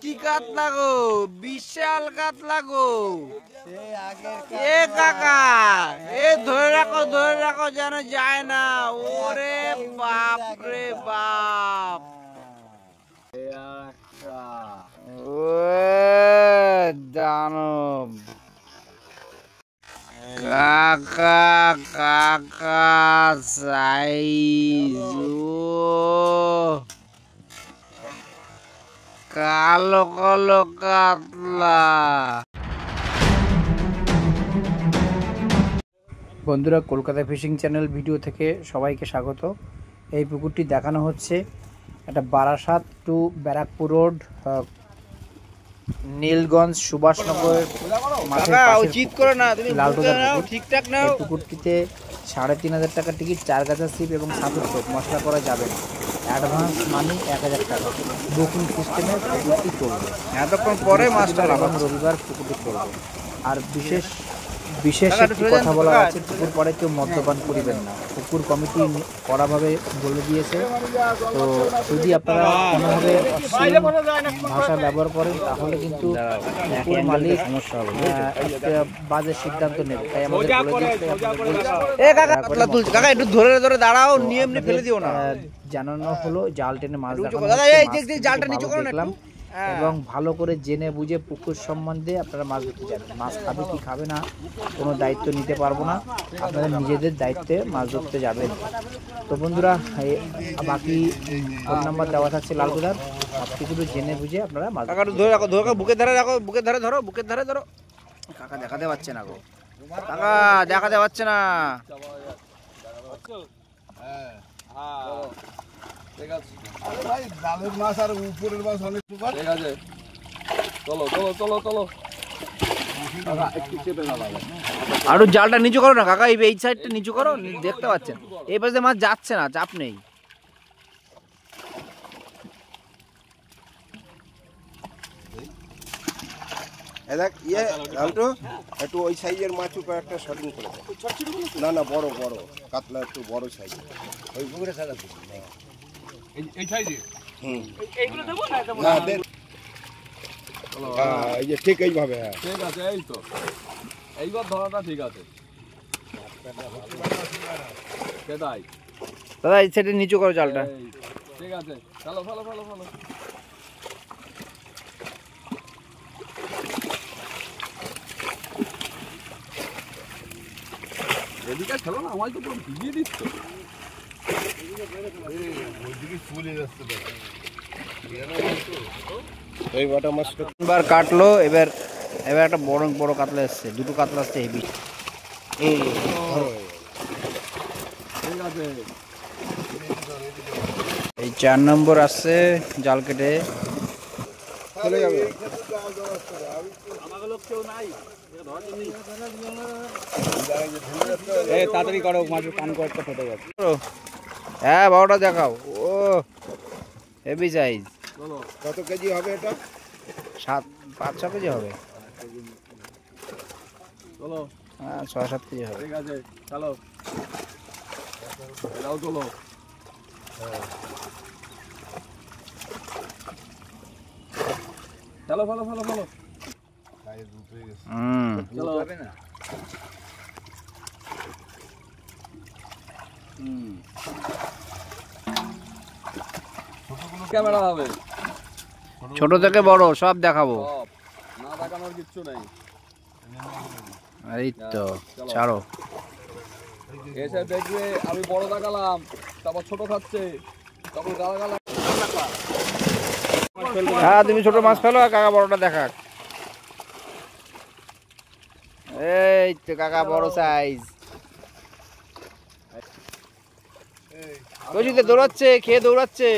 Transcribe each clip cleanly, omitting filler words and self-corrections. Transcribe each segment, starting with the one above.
দেশি কাতলা গো, বিশাল কাতলা গো। এ কাকা, এ ধরে রাখো যেন যায় না। ওরে বাপ রে বাপ, দানব কাকা, কাকা সাইজ, কালো কালো কাতলা। বন্ধুরা, কলকাতা ফিশিং চ্যানেল ভিডিও থেকে সবাইকে স্বাগত। এই পুকুরটি দেখানো হচ্ছে এটা বারাসাত টু ব্যারাকপুর রোড, নীলগঞ্জ সুভাষনগর ঠিকঠাক নাও। পুকুরটিতে 3,500 টাকা টিকিট, 4 গাছা সিপ এবং 7 স্ট্রোক মশলা করা যাবে না। অ্যাডভান্স মানি 1000 টাকা। বুকিং সিস্টেমে পুকুরটি চলবে। এতক্ষণ পরে মাছটা এবং রবিবার পুকুরটি চলবে। আর বিশেষ একটি কথা বলা আছে, পুকুর পরে কেউ মদ্যপান করিবেন না। পুকুর কমিটি কড়াভাবে বলে দিয়েছে। তো যদি আপনারা কোনোভাবে অশ্লীল ভাষা ব্যবহার করেন তাহলে কিন্তু পুকুর মালিক একটা বাজে সিদ্ধান্ত নেবে। তাই আমাদের বলে দিয়েছে একটু ধরে ধরে দাঁড়াও, নিয়ে এমনি ফেলে দিও না। জানানো হলো জাল টেনে মাছ দেখলাম, এবং ভালো করে জেনে বুঝে পুকুর সম্বন্ধে আপনারা মাছ ধরতে যাবেন। মাছ খাবে কি খাবে না কোনো দায়িত্ব নিতে পারবো না, আপনারা নিজেদের দায়িত্বে মাছ ধরতে যাবেন। তো বন্ধুরা, বাকি ফোন নাম্বার দেওয়া থাকছে লালগোদার, সব কিছু জেনে বুঝে আপনারা মাছ ধরে রাখো। বুকের ধারে রাখো, বুকের ধারে ধরো, বুকের ধারে ধরো। কাকা দেখাতে পারছে না গো, কাকা দেখাতে পারছে না। আরো জালটা নিচু করো না কাকা, এই সাইডটা নিচু করো, দেখতে পাচ্ছেন এই পাশে মাছ যাচ্ছে না, চাপ নেই। একটু ওই সাইজের মাছ একটা শটিং করে না না, বড় বড় কাতলা, একটু বড় সাইজ ওই পুকুরে সাদা এই সাইজে। এই যে ঠিক এইভাবে। হ্যাঁ ঠিক আছে, এই তো এইবার ধরাটা ঠিক আছে। সেটাই দাদা, এই সাইডে নিচু করো জালটা। ঠিক আছে, চলো ভালো ভালো ভালো। এদিকে খেলো না, আমায় তো পুরো ভিজিয়ে দিচ্ছ। এই বাটা মাছটা বার কাটলো। এবার একটা বড় বড় কাতলা এসছে, দুটো কাতলা আসছে হেভি। এই 4 নম্বর আসছে, জাল কেটে চলে যাবে। তাড়াতাড়ি করো, মাছের কান কয়েকটা ফেটে গেছে। হ্যাঁ, বড়টা দেখাও। ও হেভি সাইজ। কত কেজি হবে এটা? 5-6 কেজি হবে। চলো, হ্যাঁ 6-7 কেজি হবে। ঠিক আছে, চলো এটাও চলো। চলো ভালো ভালো ভালো। চলো না। ক্যামেরা হবে, ছোট থেকে বড় সব দেখাবো, না দেখানোর কিচ্ছু নেই। এই তো ছাড়ো। এসে দেখবে আমি বড় দেখালাম, তারপর ছোট খাচ্ছে, তখন গালাগালা। হ্যাঁ তুমি ছোট মাছ ফেলো আর কাকা বড়টা দেখাক। এই তো কাকা বড় সাইজ। কচুতে দৌড়াচ্ছে, খেয়ে দৌড়াচ্ছে।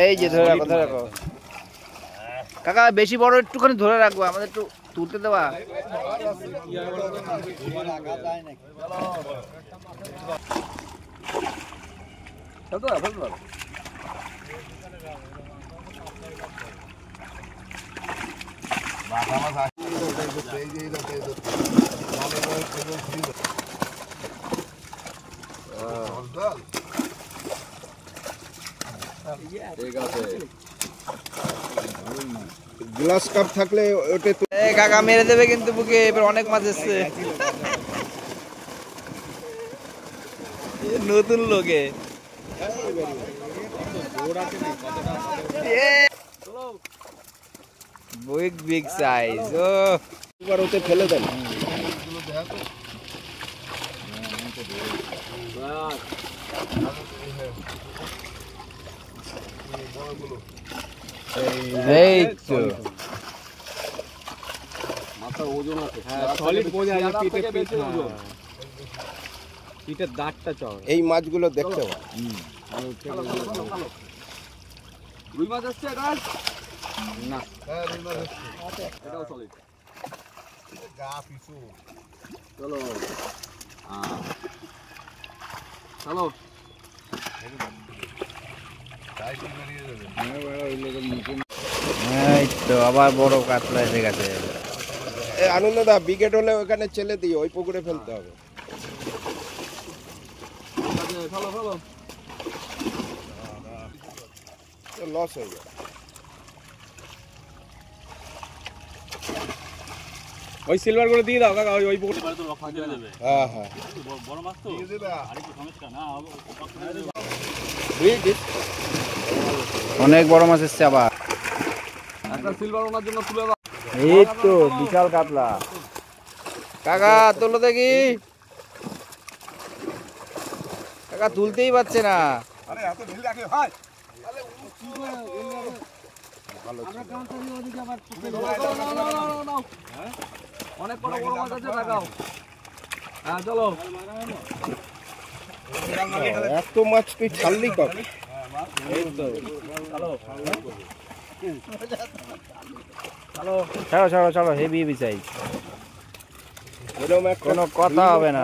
এই যে ধরে রাখো, ধরে রাখো কাকা। বেশি বড় একটুখানি ধরে রাখবো, আমাদের একটু তুলতে দেওয়া। গ্লাস কাপ থাকলে ওটা তো কাকা মেরে দেবে কিন্তু বুকে, এবার অনেক মাছ এসছে নতুন লোকে। Big size. ও এবার ওতে ফেলে দেন। এই তো মাথার ওজন আছে, সলিড বোঝা যায়, পিঠের দাঁতটা চওড়া। এই মাছগুলো দেখতে পাই। রুই মাছ আসছে এটা না, এটাও সলিড। চলো চলো, এই তো আবার বড় কাতলা এসে গেছে। আনন্দদা বিকেট হলে ওখানে ছেলে দিও, ওই পুকুরে ফেলতে হবে। চলো চলো, লস হয়ে যাবে। ওই সিলভার করে দিয়ে দাও কাকা, ওই পুকুরে। হ্যাঁ হ্যাঁ, বড় মাছ তো আরেকটু সমস্যা না, অনেক বড় মাছ এসছে আবার। একটা সিলভার ওনার জন্য তুলে দাও। এই তো বিশাল কাতলা। কাকা তোলো দেখি। কাকা তুলতেই পারছে না। অনেক বড় বড় মাছ আছে, লাগাও। হ্যাঁ চলো, এত মাছ তুই ছাড়লি কবে? ছাড়ো ছাড়ো ছাড়ো, হেভি হেভি সাইজ। এরকম একটা কোনো কথা হবে না।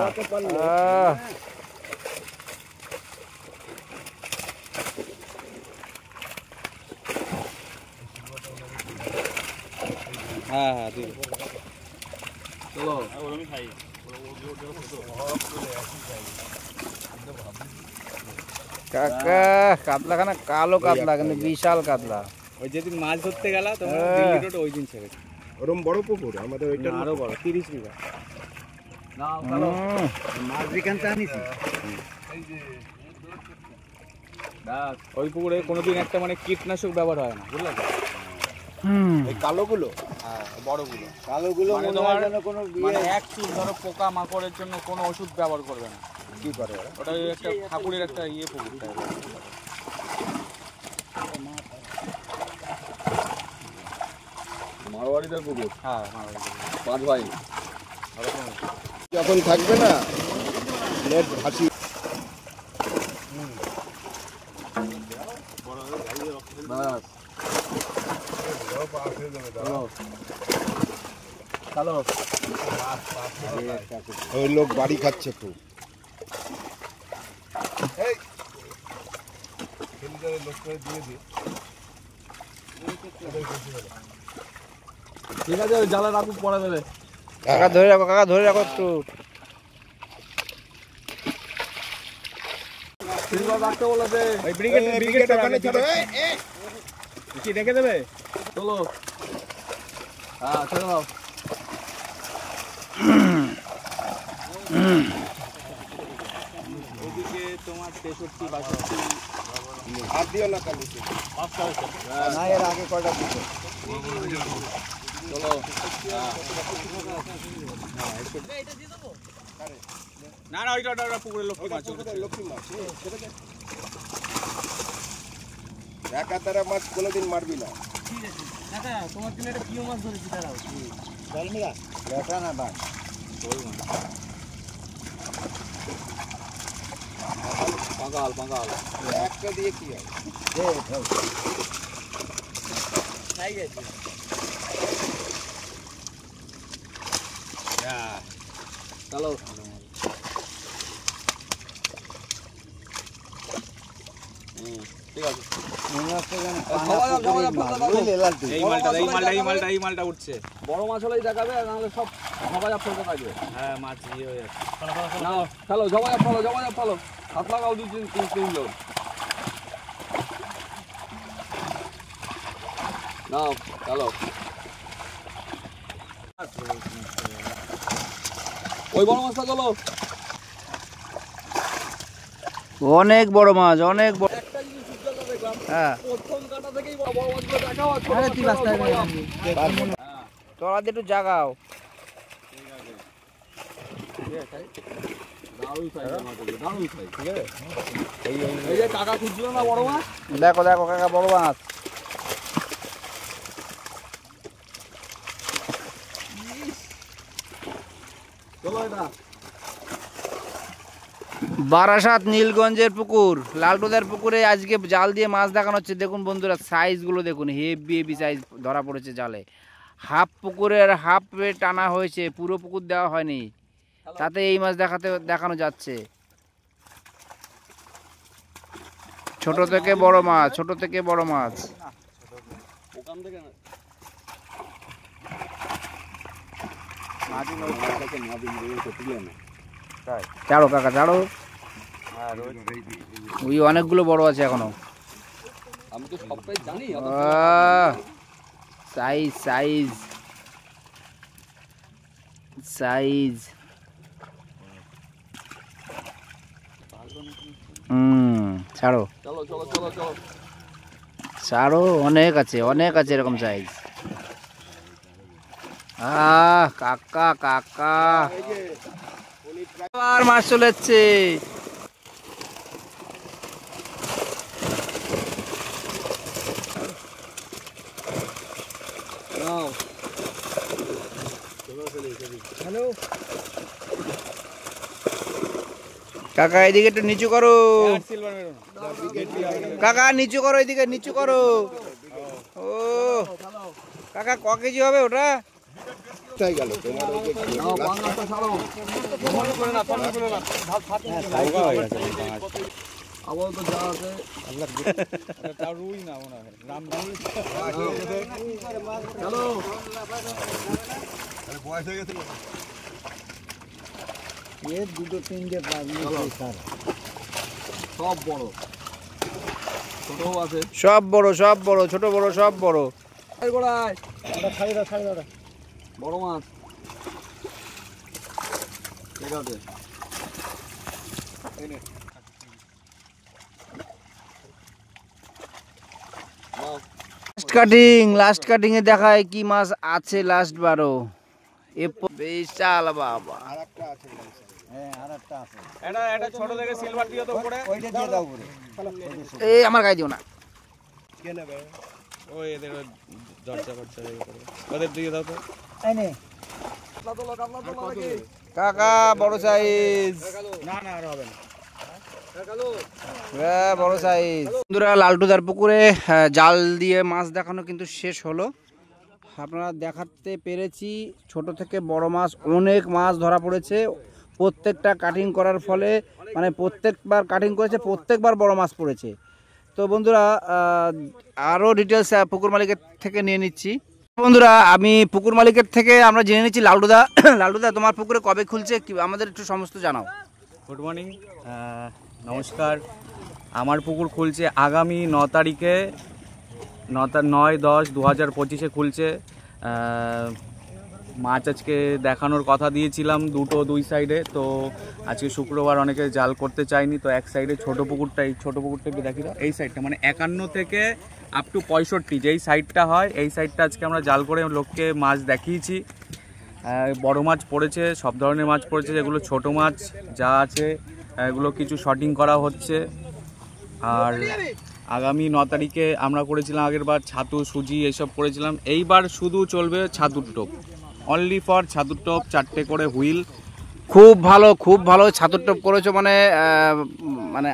হ্যাঁ হ্যাঁ ঠিক আছে, চলো। কাকা কাতলা খানা কালো কাতলা, কিন্তু বিশাল কাতলা। ওই যেদিন মাছ ধরতে গেলা তোমার ওই দিন ছেড়েছে। ওরম বড় পুকুর আমাদের ওইটা আরো বড়, 30 বিঘা। মাছ যেখান থেকে আনিছি ওই পুকুরে কোনোদিন একটা মানে কীটনাশক ব্যবহার হয় না, বুঝলে তো? এই কালোগুলো, হ্যাঁ বড়গুলো, কালোগুলো মানে মনে তোমার হয় যেন কোনো মানে এক চুল ধরো পোকা মাকড়ের জন্য কোনো ওষুধ ব্যবহার করবে না। কি করে ওরা? ওটা ওই একটা ঠাকুরের একটা পুকুর টাইপের। মারোয়াড়িদের পুকুর, হ্যাঁ মারোয়াড়িদের 5 ভাই। যখন থাকবে না নেট ভাসি। বাস চলো, ওই লোক বাড়ি খাচ্ছে খুব। ঠিক আছে, ওই জালে রাখুক, পরে দেবে। কাকা ধরে রাখো, কাকা ধরে রাখো একটু। সিলভার রাখতে বলেছে, ওই ব্রিগেড ওখানে ছাড়ো। কি রেখে দেবে? চলো, হ্যাঁ ছেড়ে দাও। ওদিকে তোমার 63-62 আর দিও না কালি। না এর আগে কয়টা দিতে। চলো, না না ওইটা পুকুরে লক্ষ্মী মাছ, লক্ষ্মী মাছ একাতারা মাছ কোনোদিন মারবি না। তোমার জন্য একটা কিও মাছ ধরেছি, দাঁড়াও। দেখা না বা পাঙ্গাল পাঙ্গাল একটা দিয়ে কি হয়? চলো, ঠিক আছে। এই মালটা উঠছে। বড় মাছ হলেই দেখাবে, আর নাহলে সব ঝবাঝাপ ফেলতে থাকবে। হ্যাঁ মাছ ইয়ে হয়ে যাচ্ছে। চলো ঝবাঝাপ ফেলো, ঝবাঝাপ ফেলো। হাত লাগাও 2-3 জন। নাও চলো ওই বড় মাছটা চলো অনেক বড় মাছ, অনেক বড়। একটা জিনিস উজ্জ্বলতা দেখলাম হ্যাঁ প্রথম কাটা থেকেই বড় বড় মাছগুলো দেখাও আর ছোট মাছগুলো দেখাও। তোরা একটু জাগাও। দারুণ size এর মাছ এগুলো, দারুণ size, ঠিক আছে? এই যে কাকা খুঁজছিল না বড় মাছ দেখো দেখো কাকা বড় মাছ। চলো এটা বারাসাত নীলগঞ্জের পুকুর, লালটুদার পুকুরে আজকে জাল দিয়ে মাছ দেখানো হচ্ছে। দেখুন বন্ধুরা সাইজগুলো দেখুন, হেভি হেভি সাইজ ধরা পড়েছে জালে। হাফ পুকুরের হাফে টানা হয়েছে, পুরো পুকুর দেওয়া হয়নি, তাতে এই মাছ দেখানো যাচ্ছে। ছোট থেকে বড় মাছ, ছোট থেকে বড় মাছ। ওখান থেকে না ছাড়ো কাকা ছাড়ো, ওই অনেকগুলো বড় আছে এখনো। আমি তো সবটাই জানি সাইজ সাইজ সাইজ। ছাড়ো চলো চলো চলো চলো ছাড়ো, অনেক আছে এরকম সাইজ। কাকা কাকা আবার মাছ চলে যাচ্ছে। নাও কাকা এদিকে একটু নিচু করো, কাকা নিচু করো, এদিকে নিচু করো। ও কাকা ক কেজি হবে ওটা? তাই গেল তোমার ওই যে নাও পাঙ্গাসটা ছাড়ো আপাতত যা আছে চলো বয়স হয়ে গেছে দুটো তিনটে সব বড় ছোটও আছে সব বড়, সব বড়, ছোট বড় সব বড়। এই গোড়ায় বড় মাছ ঠিক আছে লাস্ট কাটিং এ দেখায় কি মাছ আছে লাস্ট বারো। বিশাল বাবা, আরেকটা আছে এই আমার গায়ে দিও না। কে নেবে কাকা বড় সাইজ, বড় সাইজ। বন্ধুরা লালটুদার পুকুরে জাল দিয়ে মাছ দেখানো কিন্তু শেষ হলো। আপনারা দেখাতে পেরেছি ছোট থেকে বড় মাছ, অনেক মাছ ধরা পড়েছে। প্রত্যেকটা কাটিং করার ফলে মানে প্রত্যেকবার কাটিং করেছে, প্রত্যেকবার বড় মাছ পড়েছে। তো বন্ধুরা আরও ডিটেলস পুকুর মালিকের থেকে নিয়ে নিচ্ছি। বন্ধুরা আমি পুকুর মালিকের থেকে আমরা জেনে নিচ্ছি লালটুদা। লালটুদা তোমার পুকুরে কবে খুলছে কি আমাদের একটু সমস্ত জানাও। গুড মর্নিং, নমস্কার। আমার পুকুর খুলছে আগামী 9 তারিখে, 9/10/2025 খুলছে। মাছ আজকে দেখানোর কথা দিয়েছিলাম দুই সাইডে, তো আজকে শুক্রবার অনেকে জাল করতে চায়নি, তো এক সাইডে ছোটো পুকুরটা একটু দেখি দাও। এই সাইডটা মানে 51 থেকে আপ টু 65 যেই সাইডটা হয়, এই সাইডটা আজকে আমরা জাল করে লোককে মাছ দেখিয়েছি। বড় মাছ পড়েছে, সব ধরনের মাছ পড়েছে, যেগুলো ছোট মাছ যা আছে এগুলো কিছু শর্টিং করা হচ্ছে। আর আগামী 9 তারিখে আমরা করেছিলাম আগের বার ছাতু সুজি এসব করেছিলাম, এইবার শুধু চলবে ছাতুর টোপ, অনলি ফর ছাতুর টোপ, 4টে করে হুইল। খুব ভালো, খুব ভালো ছাতুর টোপ করেছো, মানে মানে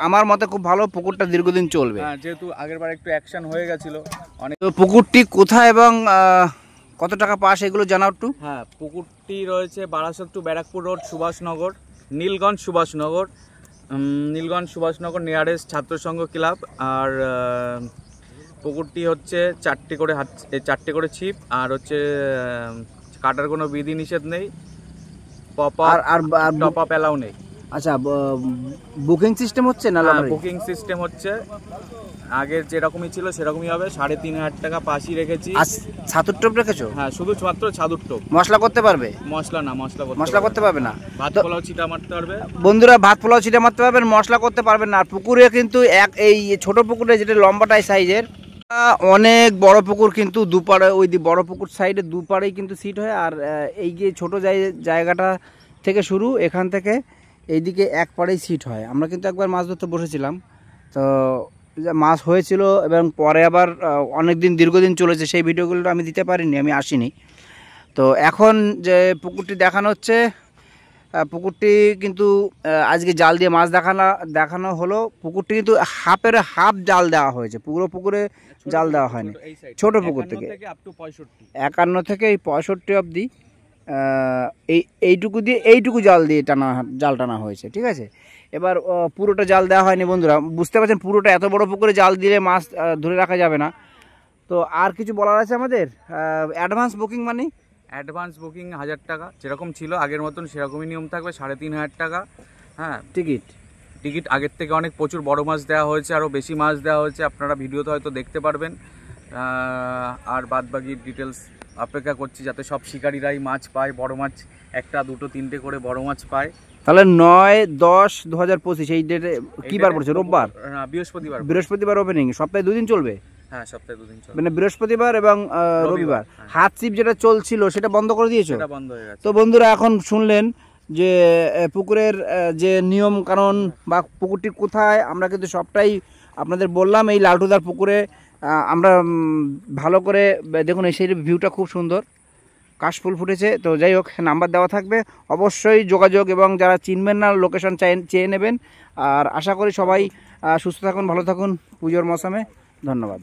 আমার মতে খুব ভালো। পুকুরটা দীর্ঘদিন চলবে। হ্যাঁ, যেহেতু আগের বার একটু অ্যাকশন হয়ে গেছিল অনেক। তো পুকুরটি কোথায় এবং কত টাকা পাস এগুলো জানাও একটু। হ্যাঁ, পুকুরটি রয়েছে Barasat to Barrackpore road, Subhashnagar, Nilganj Subhashnagar, nearest Chhatra Sangha club. আর পুকুরটি হচ্ছে 4টে করে ছিপ, আর হচ্ছে কাটার কোনো বিধি নিষেধ নেই, টপ আপ অ্যালাউ নেই। আচ্ছা, বুকিং সিস্টেম হচ্ছে না? বুকিং সিস্টেম হচ্ছে, আগের যেরকমই ছিল সেরকমই হবে। 3,500 টাকা পাশি রেখেছি। আর ছাতুর টোপ রেখেছো? হ্যাঁ, শুধু মাত্র ছাদুর টোপ। মশলা করতে পারবে? মশলা করতে পারবে না। ভাত পোলাও ছিটা মারতে পারবে বন্ধুরা, ভাত পোলাও ছিটা মারতে পারবেন, মশলা করতে পারবেন না। আর পুকুরে কিন্তু এই ছোট পুকুরে যেটা লম্বাটাই সাইজের, অনেক বড় পুকুর কিন্তু দুপাড়ে, ওই বড় পুকুর সাইডে দুপাড়েই কিন্তু সিট হয়। আর এই যে ছোট জায়গাটা থেকে শুরু, এখান থেকে এইদিকে এক পাড়েই সিট হয়। আমরা কিন্তু একবার মাছ ধরতে বসেছিলাম, তো মাছ হয়েছিল এবং পরে আবার অনেক দিন দীর্ঘদিন চলেছে, সেই ভিডিওগুলো আমি দিতে পারিনি, আমি আসিনি। তো এখন যে পুকুরটি দেখানো হচ্ছে, পুকুরটি কিন্তু আজকে জাল দিয়ে মাছ দেখানো হলো। পুকুরটি কিন্তু হাফ জাল দেওয়া হয়েছে, পুরো পুকুরে জাল দেওয়া হয়নি। ছোট পুকুর থেকে 51 থেকে এই 65 অবধি এইটুকু জাল টানা হয়েছে, ঠিক আছে। এবার পুরোটা জাল দেওয়া হয়নি বন্ধুরা, বুঝতে পারছেন। পুরোটা এত বড় পুকুরে জাল দিলে মাছ ধরে রাখা যাবে না। তো আর কিছু বলার আছে আমাদের? অ্যাডভান্স বুকিং মানে অ্যাডভান্স বুকিং 1000 টাকা, যেরকম ছিল আগের মতন সেরকমই নিয়ম থাকবে। 3,500 টাকা। হ্যাঁ, টিকিট আগের থেকে অনেক প্রচুর বড় মাছ দেওয়া হয়েছে, আরও বেশি মাছ দেওয়া হয়েছে, আপনারা ভিডিওতে হয়তো দেখতে পারবেন। আর বাদবাকি ডিটেলস অপেক্ষা করছি, যাতে সব শিকারীরাই মাছ পায়, বড় মাছ 1, 2, 3টে করে বড় মাছ পায়। তাহলে 9-10-2025 এই ডেটে কি বার পড়ছে? রোববার? বৃহস্পতিবার ওপেনিং। সপ্তাহে 2 দিন চলবে? হ্যাঁ, সপ্তাহে 2 দিন চলবে, মানে বৃহস্পতিবার এবং রবিবার। হাত ছিপ যেটা চলছিল সেটা বন্ধ করে দিয়েছো? সেটা বন্ধ হয়ে গেছে। তো বন্ধুরা, এখন শুনলেন যে পুকুরের যে নিয়ম কানুন বা পুকুরটি কোথায়, আমরা কিন্তু সবটাই আপনাদের বললাম। এই লালটুদার পুকুরে আমরা ভালো করে দেখুন, এই সাইডের ভিউটা খুব সুন্দর, কাশফুল ফুটেছে। তো যাই হোক, নাম্বার দেওয়া থাকবে, অবশ্যই যোগাযোগ, এবং যারা চিনবেন না লোকেশন চেয়ে নেবেন। আর আশা করি সবাই সুস্থ থাকুন, ভালো থাকুন পুজোর মৌসুমে। ধন্যবাদ।